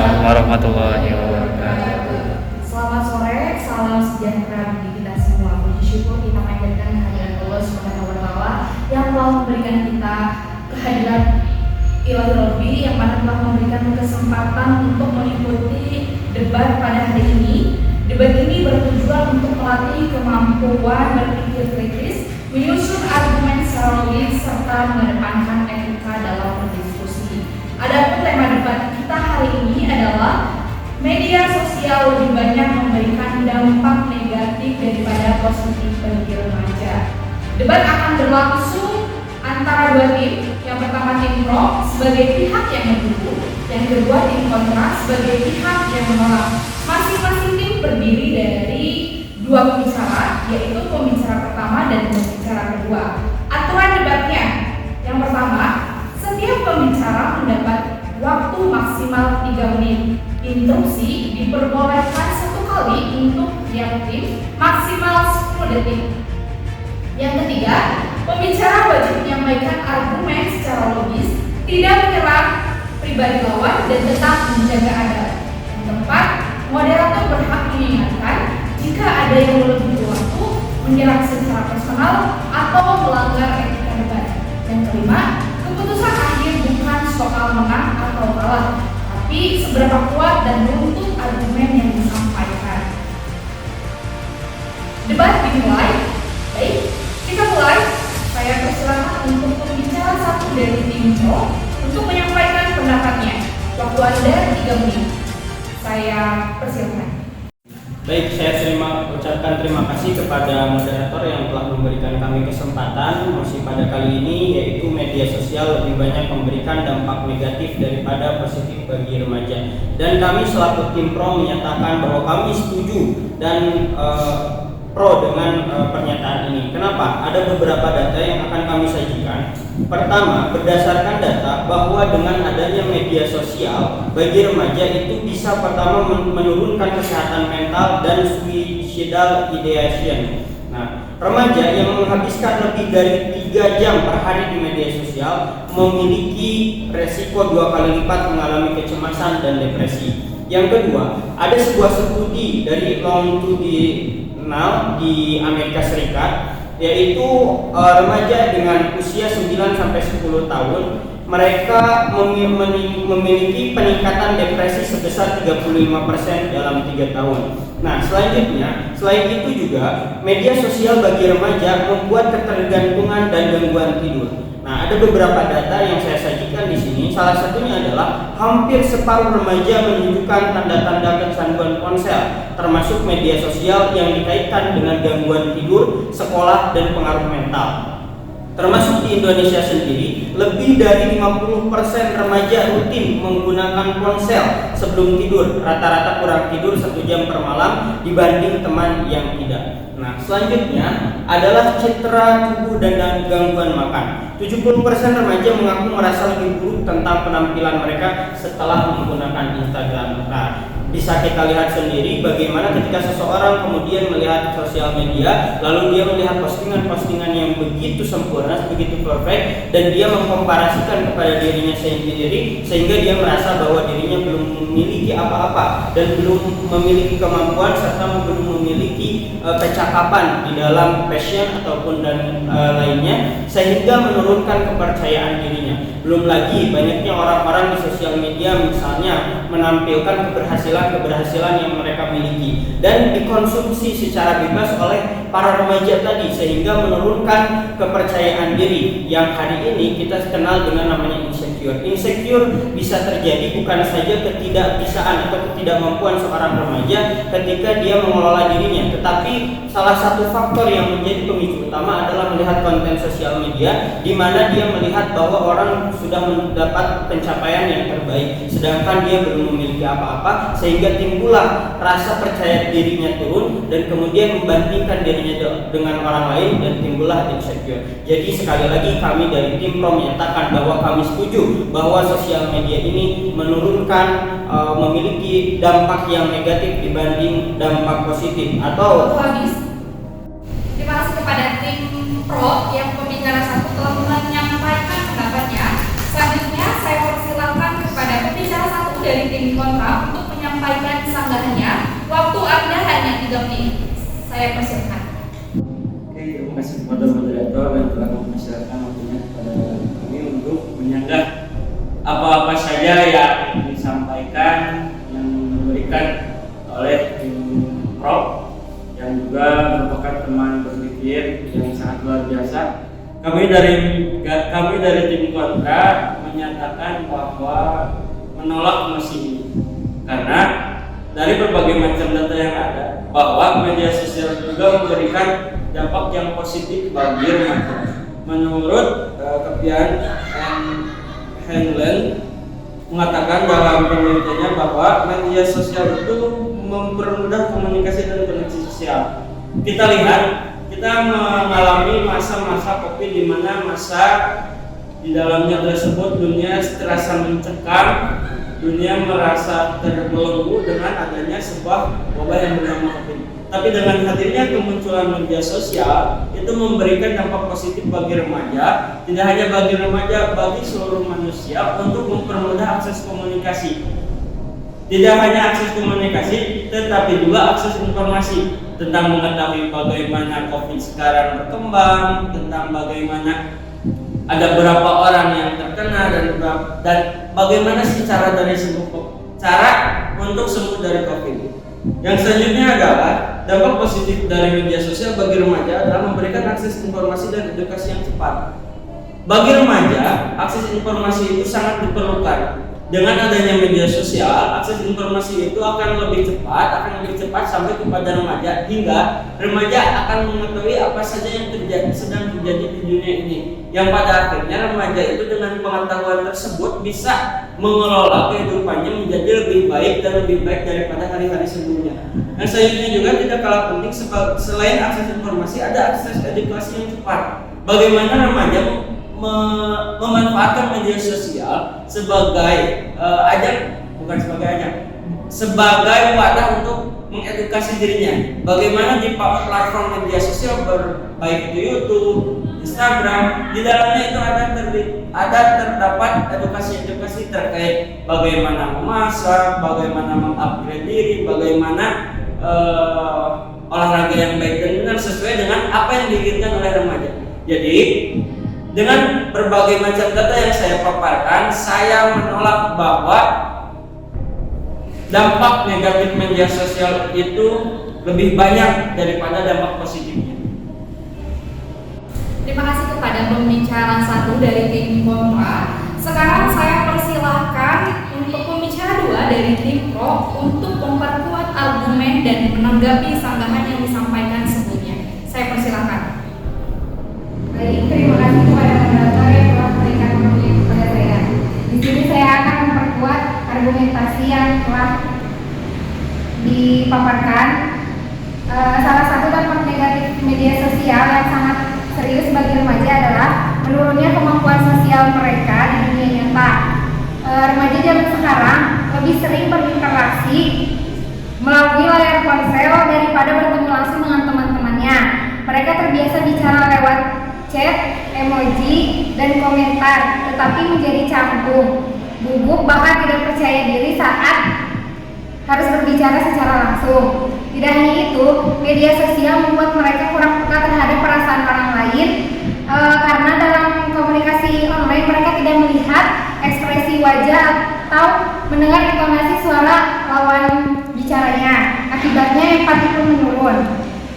Waalaikumsalam warahmatullahi wabarakatuh. Selamat sore, salam sejahtera bagi kita semua. Puji syukur kita panjatkan kehadirat Allah Subhanahu wa taala yang telah memberikan kita kehadiran Ilahi Rabbi, yang mana telah memberikan kesempatan untuk mengikuti debat pada hari ini. Debat ini bertujuan untuk melatih kemampuan berpikir kritis, menyusun argumen secara logis, serta mengedepankan etika dalam berdiskusi. Adapun tema debat kita hari ini adalah media sosial lebih banyak memberikan dampak negatif daripada positif bagi remaja. Debat akan berlangsung antara dua tim. Yang pertama tim pro sebagai pihak yang mendukung, yang kedua tim kontra sebagai pihak yang menolak. Masing-masing tim terdiri dari dua pembicara, yaitu pembicara pertama dan pembicara kedua. Aturan debatnya, yang pertama, setiap pembicara mendapat waktu maksimal 3 menit. Interupsi diperbolehkan 1 kali untuk tiap tim, maksimal 10 detik. Yang ketiga, pembicara wajib menyampaikan argumen secara logis, tidak menyerang pribadi lawan, dan tetap menjaga adab. Yang keempat, moderator berhak mengingatkan jika ada yang melebihi waktu, menyerang secara personal, atau melanggar etika debat. Yang kelima, keputusan akhir bukan soal menang atau kalah, tapi seberapa kuat dan runtut argumen yang disampaikan. Debat dimulai. Baik, kita mulai. Saya persilakan untuk pembicara satu dari tim pro untuk menyampaikan pendapatnya. Waktu Anda 3 menit. Saya persilakan. Baik, saya ucapkan terima kasih kepada moderator yang telah memberikan kami kesempatan masih pada kali ini, yaitu media sosial lebih banyak memberikan dampak negatif daripada positif bagi remaja. Dan kami selaku tim pro menyatakan bahwa kami setuju dan pro dengan pernyataan ini. Kenapa? Ada beberapa data yang akan kami sajikan. Pertama, berdasarkan data bahwa dengan adanya media sosial bagi remaja itu bisa pertama menurunkan kesehatan mental dan suicidal ideation. Nah, remaja yang menghabiskan lebih dari 3 jam per hari di media sosial memiliki resiko 2 kali lipat mengalami kecemasan dan depresi. Yang kedua, ada sebuah studi dari longitudinal di Amerika Serikat, yaitu remaja dengan usia 9 sampai 10 tahun, mereka memiliki peningkatan depresi sebesar 35% dalam 3 tahun. Nah, selanjutnya, selain itu juga media sosial bagi remaja membuat ketergantungan dan gangguan tidur. Nah, ada beberapa data yang saya sajikan di sini. Salah satunya adalah hampir separuh remaja menunjukkan tanda-tanda kecanduan ponsel, termasuk media sosial yang dikaitkan dengan gangguan tidur, sekolah, dan pengaruh mental. Termasuk di Indonesia sendiri, lebih dari 50% remaja rutin menggunakan ponsel sebelum tidur, rata-rata kurang tidur 1 jam per malam dibanding teman yang tidak. Nah, selanjutnya adalah citra tubuh dan gangguan makan. 70% remaja mengaku merasa lebih buruk tentang penampilan mereka setelah menggunakan Instagram. Nah, bisa kita lihat sendiri bagaimana ketika seseorang kemudian melihat sosial media, lalu dia melihat postingan-postingan yang begitu sempurna, begitu perfect, dan dia mengkomparasikan kepada dirinya sendiri, sehingga dia merasa bahwa dirinya belum memiliki apa-apa dan belum memiliki kemampuan serta belum memiliki kecakapan di dalam passion ataupun dan lainnya, sehingga menurunkan kepercayaan dirinya. Belum lagi banyaknya orang-orang di sosial media misalnya menampilkan keberhasilan yang mereka miliki dan dikonsumsi secara bebas oleh para remaja tadi, sehingga menurunkan kepercayaan diri yang hari ini kita kenal dengan namanya insecure. Insecure bisa terjadi bukan saja ketidakbisaan atau ketidakmampuan seorang remaja ketika dia mengelola dirinya, tetapi salah satu faktor yang menjadi pemicu utama adalah melihat konten sosial media, di mana dia melihat bahwa orang sudah mendapat pencapaian yang terbaik, sedangkan dia belum memiliki apa-apa, sehingga timbullah rasa percaya dirinya turun dan kemudian membandingkan dirinya dengan orang lain dan timbullah insecure. Jadi sekali lagi kami dari tim pro menyatakan bahwa kami setuju bahwa sosial media ini menurunkan memiliki dampak yang negatif dibanding dampak positif. Atau habis. Terima kasih kepada tim pro yang pembicara satu telah menyampaikan pendapatnya. Selanjutnya saya persilakan kepada pembicara satu dari tim kontra untuk menyampaikan sanggahannya. Waktu Anda hanya 3 menit. Saya persilakan. Oke, terima kasih kepada moderator yang telah mempersilakan waktunya kepada kami untuk menyanggah apa-apa saja yang disampaikan yang memberikan oleh tim Prof yang juga merupakan teman berpikir yang sangat luar biasa. Kami dari tim kontra menyatakan bahwa menolak mosi ini karena dari berbagai macam data yang ada bahwa media sosial juga memberikan dampak yang positif bagi remaja. Menurut Kepian Henlen mengatakan dalam penelitiannya bahwa media sosial itu mempermudah komunikasi dan koneksi sosial. Kita lihat, kita mengalami masa-masa COVID di mana masa di dalamnya tersebut dunia terasa mencekam, dunia merasa terbelenggu dengan adanya sebuah wabah yang bernama COVID. Tapi dengan hadirnya kemunculan media sosial itu memberikan dampak positif bagi remaja, tidak hanya bagi remaja, bagi seluruh manusia untuk mempermudah akses komunikasi. Tidak hanya akses komunikasi, tetapi juga akses informasi tentang mengetahui bagaimana COVID sekarang berkembang, tentang bagaimana ada berapa orang yang terkena dan bagaimana sih cara untuk sembuh dari COVID. Yang selanjutnya adalah dampak positif dari media sosial bagi remaja adalah memberikan akses informasi dan edukasi yang cepat. Bagi remaja, akses informasi itu sangat diperlukan. Dengan adanya media sosial, akses informasi itu akan lebih cepat sampai kepada remaja hingga remaja akan mengetahui apa saja yang sedang terjadi di dunia ini. Yang pada akhirnya remaja itu dengan pengetahuan tersebut bisa mengelola kehidupannya menjadi lebih baik dan lebih baik daripada hari-hari sebelumnya. Yang selanjutnya juga tidak kalah penting selain akses informasi ada akses edukasi yang cepat. Bagaimana remaja memanfaatkan media sosial sebagai sebagai wadah untuk mengedukasi dirinya. Bagaimana di platform media sosial baik itu YouTube, Instagram, di dalamnya itu terdapat edukasi terkait bagaimana memasak, bagaimana mengupgrade diri, bagaimana olahraga yang baik dan benar sesuai dengan apa yang diinginkan oleh remaja. Jadi dengan berbagai macam data yang saya paparkan, saya menolak bahwa dampak negatif media sosial itu lebih banyak daripada dampak positifnya. Terima kasih kepada pembicara 1 dari tim kontra. Sekarang saya persilahkan untuk pembicara 2 dari tim pro untuk memperkuat argumen dan menanggapi sanggahan yang disampaikan sebelumnya. Saya persilahkan. Baik, terima kasih kepada moderator yang telah memberikan waktunya kepada saya. Di sini saya akan memperkuat argumentasi yang telah dipaparkan. Salah satu dampak negatif media sosial yang sangat serius bagi remaja adalah menurunnya kemampuan sosial mereka di dunia nyata. Remaja zaman sekarang lebih sering berinteraksi melalui layar ponsel daripada bertemu langsung dengan teman-temannya. Mereka terbiasa bicara lewat chat, emoji, dan komentar, tetapi menjadi canggung, gugup, bahkan tidak percaya diri saat harus berbicara secara langsung. Tidak hanya itu, media sosial membuat mereka kurang peka terhadap perasaan orang lain karena dalam komunikasi online mereka tidak melihat ekspresi wajah atau mendengar intonasi suara lawan bicaranya. Akibatnya empati pun menurun.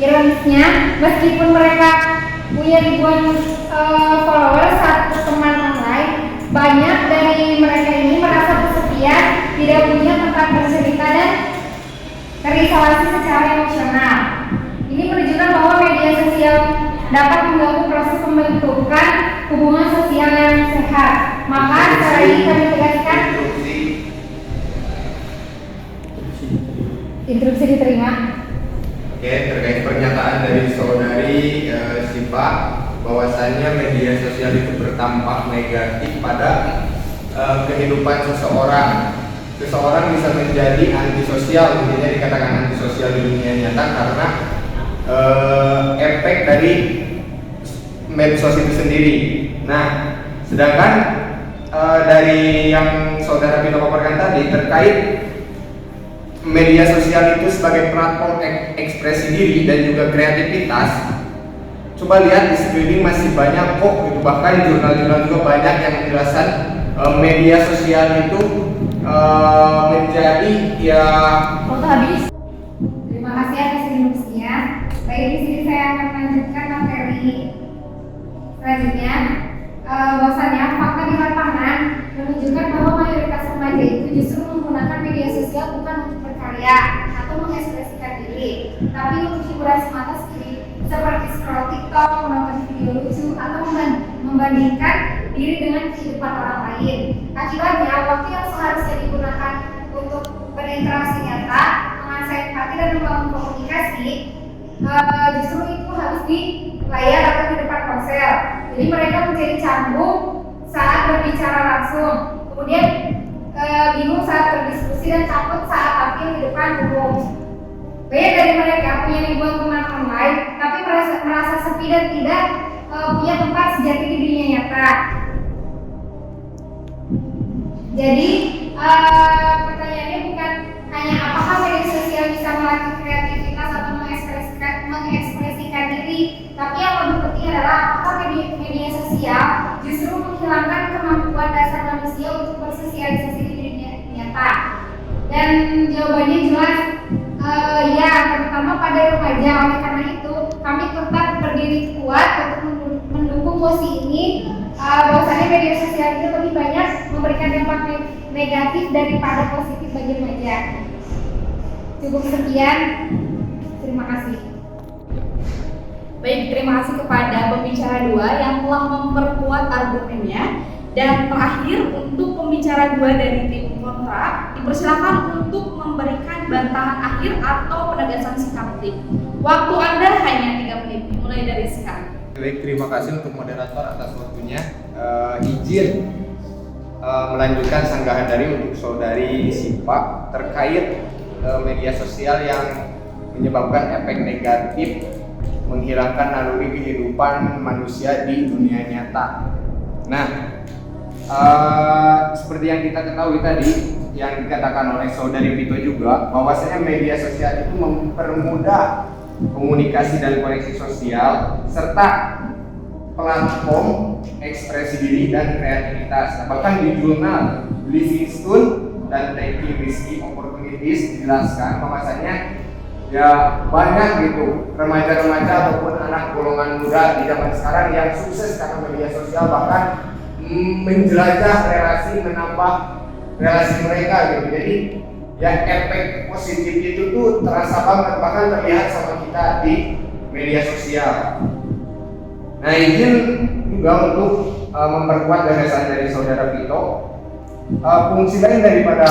Ironisnya, meskipun mereka punya ribuan followers saat teman online, banyak dari mereka ini merasa kesepian, tidak punya tempat bercerita dan terisolasi secara emosional. Ini menunjukkan bahwa media sosial dapat mengganggu proses pembentukan hubungan sosial yang sehat. Maka secara ini kami tegaskan interupsi diterima. Oke, terkait pernyataan dari saudari Siva bahwasannya media sosial itu berdampak negatif pada kehidupan seseorang. Seseorang bisa menjadi antisosial, intinya dikatakan antisosial di dunia nyata karena efek dari medsos itu sendiri. Nah, sedangkan dari yang Saudara Bino paparkan tadi terkait media sosial itu sebagai platform ekspresi diri dan juga kreativitas. Coba lihat di sekeliling masih banyak kok gitu, bahkan jurnal-jurnal juga banyak yang menjelaskan media sosial itu menjadi ya. Waktu habis. Terima kasih atas instruksinya. Baik, di sini saya akan melanjutkan materi selanjutnya. Bahwasanya fakta di lapangan menunjukkan bahwa mayoritas remaja itu justru menggunakan media sosial bukan untuk berkarya atau mengekspresikan diri, tapi untuk hiburan semata seperti scroll TikTok, menonton video lucu, atau membandingkan diri dengan kehidupan orang lain. Akibatnya, waktu yang seharusnya digunakan untuk berinteraksi nyata, mengasah empati dan membangun komunikasi, justru itu harus di layar atau di depan ponsel. Jadi mereka menjadi canggung saat berbicara langsung, kemudian bingung saat berdiskusi dan takut saat tampil di depan umum. Banyak dari mereka punya ribuan teman online, tapi merasa sepi dan tidak punya tempat sejati di dunia nyata. Jadi pertanyaannya bukan hanya apakah media sosial bisa melatih kreativitas atau mengekspresikan diri, tapi yang lebih penting adalah apakah media sosial justru menghilangkan kemampuan dasar manusia untuk bersosialisasi di dunia nyata. Dan jawabannya jelas ya, terutama pada remaja. Oleh karena itu kami tetap berdiri kuat untuk mendukung mosi ini, bahwasanya media sosial itu lebih banyak memberikan dampak negatif daripada positif bagi remaja. Cukup sekian, terima kasih. Baik, terima kasih kepada pembicara 2 yang telah memperkuat argumennya. Dan terakhir, untuk pembicara 2 dari tim kontra, dipersilakan untuk memberikan bantahan akhir atau penegasan sikap tim. Waktu Anda hanya 3 menit, mulai dari sekarang. Baik, terima kasih untuk moderator atas waktunya. Izin melanjutkan sanggahan dari untuk saudari Sipa terkait media sosial yang menyebabkan efek negatif menghilangkan naluri kehidupan manusia di dunia nyata. Nah, seperti yang kita ketahui tadi, yang dikatakan oleh saudari Vito juga, bahwasanya media sosial itu mempermudah komunikasi dan koneksi sosial serta platform ekspresi diri dan kreativitas. Nah, bahkan di jurnal Livingstone dan Taking Risky Opportunities dijelaskan bahwasanya ya banyak gitu remaja-remaja ataupun anak golongan muda di zaman sekarang yang sukses karena media sosial, bahkan menjelajah relasi, menambah relasi mereka gitu. Jadi ya efek positif itu tuh terasa banget, bahkan terlihat sama kita di media sosial. Nah, izin juga untuk memperkuat gagasan dari saudara Vito. Fungsi lain daripada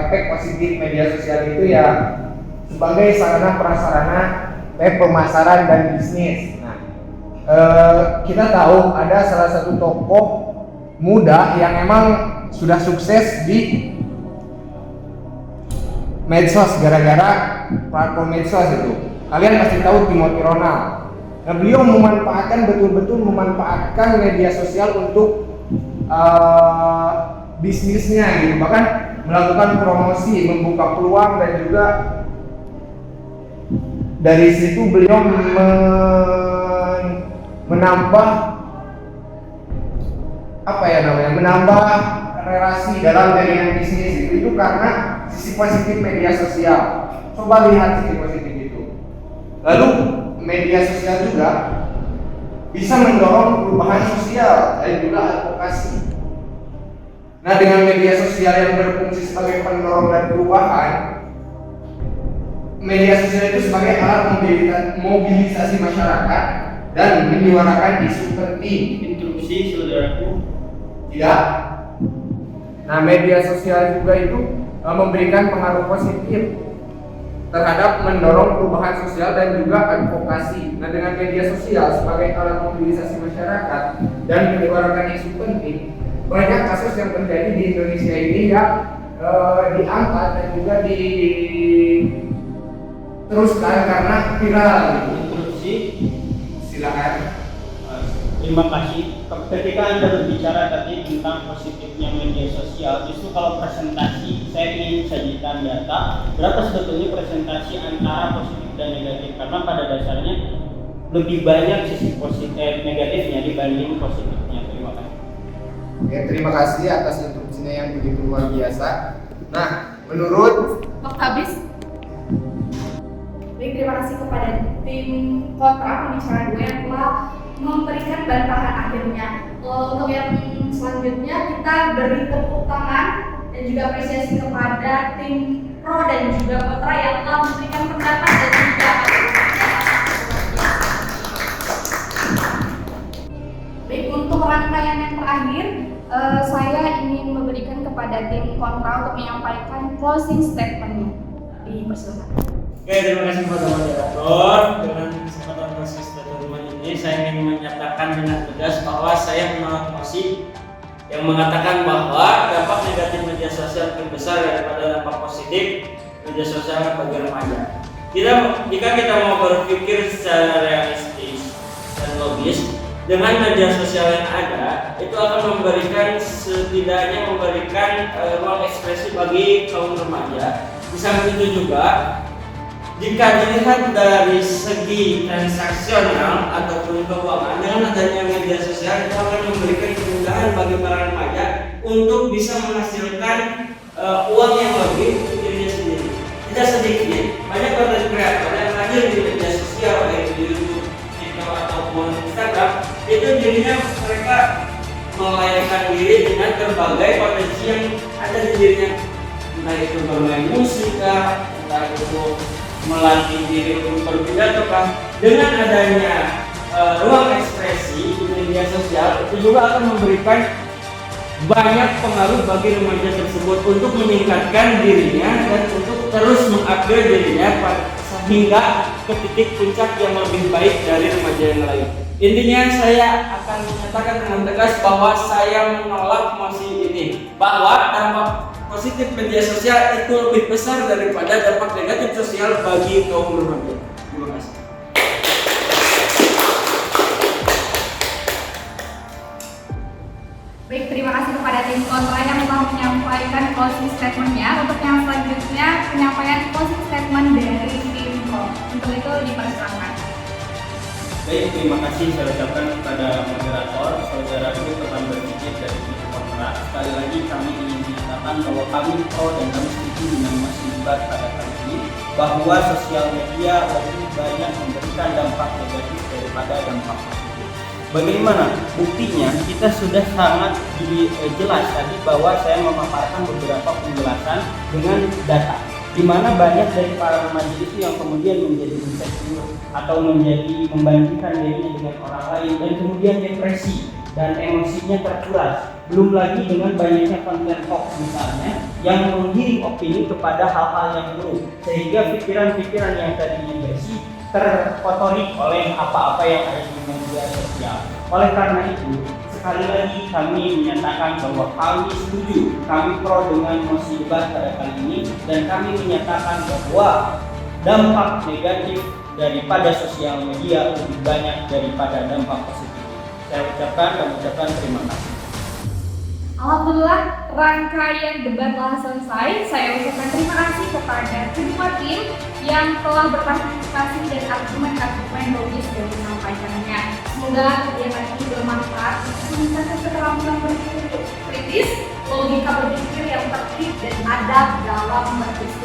efek positif media sosial itu ya sebagai sarana prasarana pemasaran dan bisnis. Nah, kita tahu ada salah satu tokoh muda yang emang sudah sukses di medsos gara-gara platform medsos itu. Kalian pasti tahu Timothy Ronald. Nah, beliau betul-betul memanfaatkan media sosial untuk bisnisnya gitu, bahkan melakukan promosi, membuka peluang, dan juga dari situ beliau menambah menambah relasi dalam jaringan bisnis itu karena sisi positif media sosial. Coba lihat sisi positif itu. Lalu media sosial juga bisa mendorong perubahan sosial dan juga advokasi. Nah, dengan media sosial yang berfungsi sebagai pendorong dan perubahan, media sosial itu sebagai alat mobilisasi masyarakat dan menyuarakan isu penting. Interupsi, saudaraku. Tidak. Nah, media sosial juga itu memberikan pengaruh positif terhadap mendorong perubahan sosial dan juga advokasi. Nah, dengan media sosial sebagai alat mobilisasi masyarakat dan menyuarakan isu penting, banyak kasus yang terjadi di Indonesia ini yang diangkat dan juga diteruskan karena viral. Interupsi. Silakan. Terima kasih. Ketika Anda berbicara tadi tentang positifnya media sosial, justru kalau presentasi saya ingin sajikan data berapa sebetulnya presentasi antara positif dan negatif, karena pada dasarnya lebih banyak sisi positif negatifnya dibanding positifnya. Terima kasih. Oke, terima kasih atas instruksinya yang begitu luar biasa. Nah, menurut Waktu habis. Baik, terima kasih kepada tim kontra pembicara 2 yang telah memberikan bantahan akhirnya. Untuk yang selanjutnya kita beri tepuk tangan dan juga apresiasi kepada tim pro dan juga kontra yang telah memberikan pendapat dan juga baik, untuk rangkaian yang terakhir saya ingin memberikan kepada tim kontra untuk menyampaikan closing statement-nya. Dipersilakan. Oke, terima kasih kepada moderator. Dengan kesempatan proses statement ini, saya ingin menyatakan dengan tegas bahwa saya menolak mosi yang mengatakan bahwa dampak negatif media sosial lebih besar daripada dampak positif media sosial bagi remaja. Jika kita mau berpikir secara realistis dan logis, dengan media sosial yang ada, itu akan setidaknya memberikan ruang ekspresi bagi kaum remaja. Di samping itu juga, jika dilihat dari segi transaksional ataupun keuangan, dengan adanya media sosial itu akan memberikan kemudahan bagi para remaja untuk bisa menghasilkan uang yang lebih untuk dirinya sendiri. Tidak sedikit, banyak konten kreator yang hadir di media sosial baik di YouTube, TikTok ataupun Instagram, itu dirinya mereka melayani diri dengan berbagai potensi yang ada di dirinya, entah itu bermain musik, entah itu melatih diri untuk berpidato. Dengan adanya ruang ekspresi di media sosial itu juga akan memberikan banyak pengaruh bagi remaja tersebut untuk meningkatkan dirinya dan untuk terus mengupgrade dirinya sehingga ke titik puncak yang lebih baik dari remaja yang lain. Intinya saya akan menyatakan dengan tegas bahwa saya menolak mosi ini, bahwa dampak positif media sosial itu lebih besar daripada dampak negatif sosial bagi kaum remaja. Terima kasih. Baik, terima kasih kepada tim kontra yang telah menyampaikan closing statement-nya. Untuk yang selanjutnya, penyampaian closing statement dari tim pro. Untuk itu dipersilakan. Baik, terima kasih saya ucapkan kepada moderator, saudara itu teman berpikir dari tim kontra. Sekali lagi kami ingin menyatakan bahwa kami pro dan kami setuju dengan Mas Iqbal pada kali ini, bahwa sosial media lebih banyak memberikan dampak negatif daripada dampak positif. Bagaimana buktinya? Kita sudah sangat jelas tadi bahwa saya memaparkan beberapa penjelasan dengan data, di mana banyak dari para remaja itu yang kemudian menjadi insecure atau menjadi membandingkan dirinya dengan orang lain dan kemudian depresi dan emosinya terkuras. Belum lagi dengan banyaknya konten hoax misalnya yang menggiring opini kepada hal-hal yang buruk, sehingga pikiran-pikiran yang tadinya bersih terkotori oleh apa-apa yang ada di media sosial. Oleh karena itu, sekali lagi kami menyatakan bahwa kami setuju, kami pro dengan mosi debat pada kali ini, dan kami menyatakan bahwa dampak negatif daripada sosial media lebih banyak daripada dampak positif. Saya ucapkan terima kasih. Alhamdulillah, rangkaian debat telah selesai. Saya ucapkan terima kasih kepada kedua tim yang telah berpartisipasi dan argumen-argumen logis yang disampaikannya. Semoga kegiatan ini bermanfaat untuk meningkatkan keterampilan berpikir kritis, logika berpikir yang tertib dan adab dalam berdiskusi.